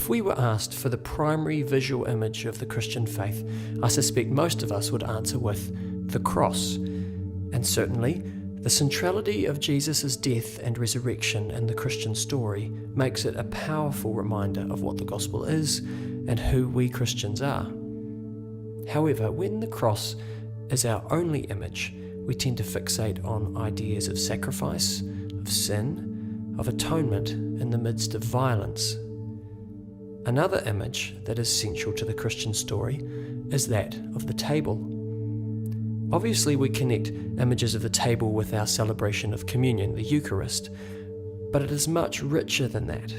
If we were asked for the primary visual image of the Christian faith, I suspect most of us would answer with the cross. And certainly, the centrality of Jesus' death and resurrection in the Christian story makes it a powerful reminder of what the gospel is and who we Christians are. However, when the cross is our only image, we tend to fixate on ideas of sacrifice, of sin, of atonement in the midst of violence. Another image that is central to the Christian story is that of the table. Obviously, we connect images of the table with our celebration of communion, the Eucharist, but it is much richer than that.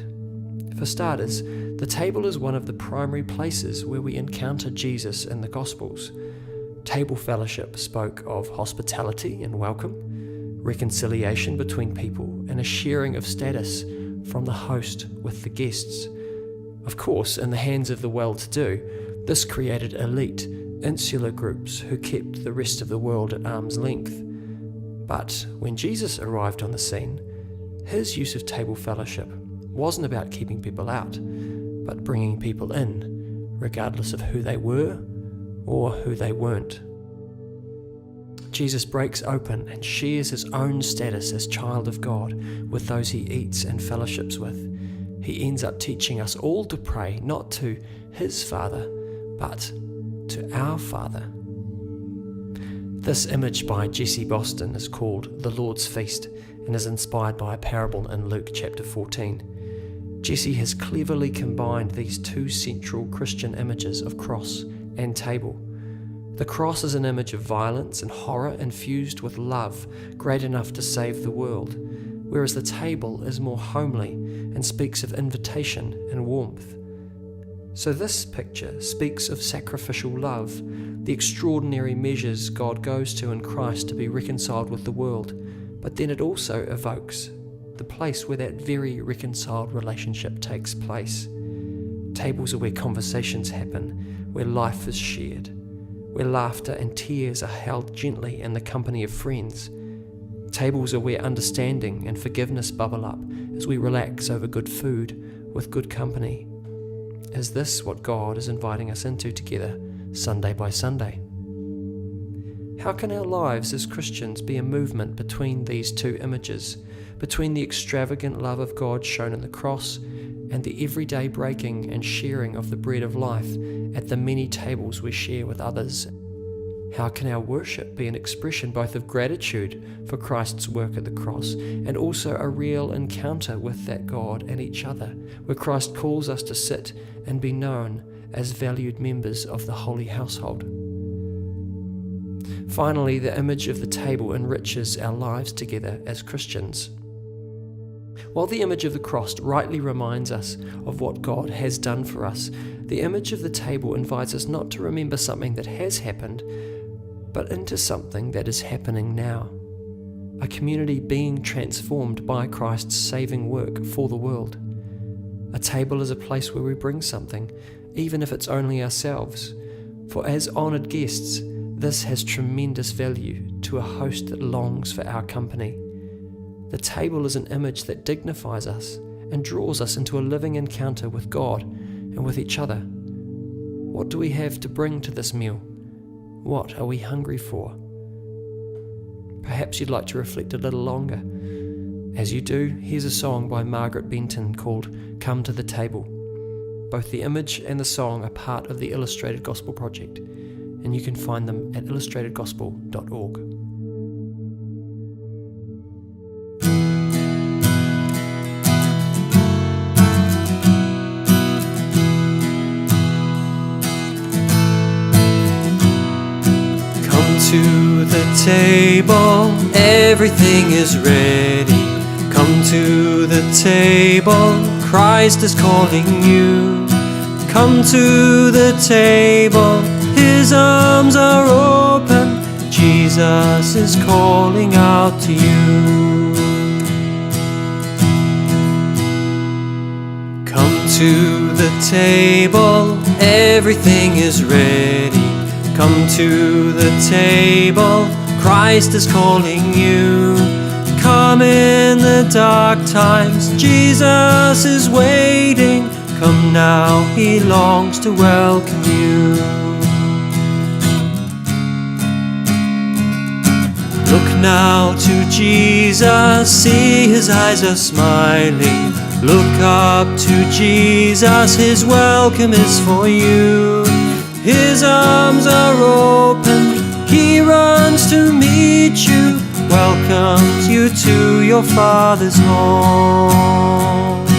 For starters, the table is one of the primary places where we encounter Jesus in the Gospels. Table fellowship spoke of hospitality and welcome, reconciliation between people, and a sharing of status from the host with the guests. Of course, in the hands of the well-to-do, this created elite, insular groups who kept the rest of the world at arm's length. But when Jesus arrived on the scene, his use of table fellowship wasn't about keeping people out, but bringing people in, regardless of who they were or who they weren't. Jesus breaks open and shares his own status as child of God with those he eats and fellowships with. He ends up teaching us all to pray not to his Father, but to our Father. This image by Jessie Boston is called The Lord's Feast and is inspired by a parable in Luke chapter 14. Jessie has cleverly combined these two central Christian images of cross and table. The cross is an image of violence and horror infused with love great enough to save the world, whereas the table is more homely and speaks of invitation and warmth. So this picture speaks of sacrificial love, the extraordinary measures God goes to in Christ to be reconciled with the world, but then it also evokes the place where that very reconciled relationship takes place. Tables are where conversations happen, where life is shared, where laughter and tears are held gently in the company of friends. Tables are where understanding and forgiveness bubble up as we relax over good food with good company. Is this what God is inviting us into together, Sunday by Sunday? How can our lives as Christians be a movement between these two images, between the extravagant love of God shown in the cross and the everyday breaking and sharing of the bread of life at the many tables we share with others? How can our worship be an expression both of gratitude for Christ's work at the cross and also a real encounter with that God and each other, where Christ calls us to sit and be known as valued members of the holy household? Finally, the image of the table enriches our lives together as Christians. While the image of the cross rightly reminds us of what God has done for us, the image of the table invites us not to remember something that has happened, but into something that is happening now. A community being transformed by Christ's saving work for the world. A table is a place where we bring something, even if it's only ourselves. For as honoured guests, this has tremendous value to a host that longs for our company. The table is an image that dignifies us and draws us into a living encounter with God and with each other. What do we have to bring to this meal? What are we hungry for? Perhaps you'd like to reflect a little longer. As you do, here's a song by Margaret Benton called Come to the Table. Both the image and the song are part of the Illustrated Gospel Project, and you can find them at illustratedgospel.org. To the table, everything is ready. Come to the table, Christ is calling you. Come to the table, his arms are open. Jesus is calling out to you. Come to the table, everything is ready. Come to the table, Christ is calling you. Come in the dark times, Jesus is waiting. Come now, he longs to welcome you. Look now to Jesus, see his eyes are smiling. Look up to Jesus, his welcome is for you. His arms are open, he runs to meet you, welcomes you to your Father's home.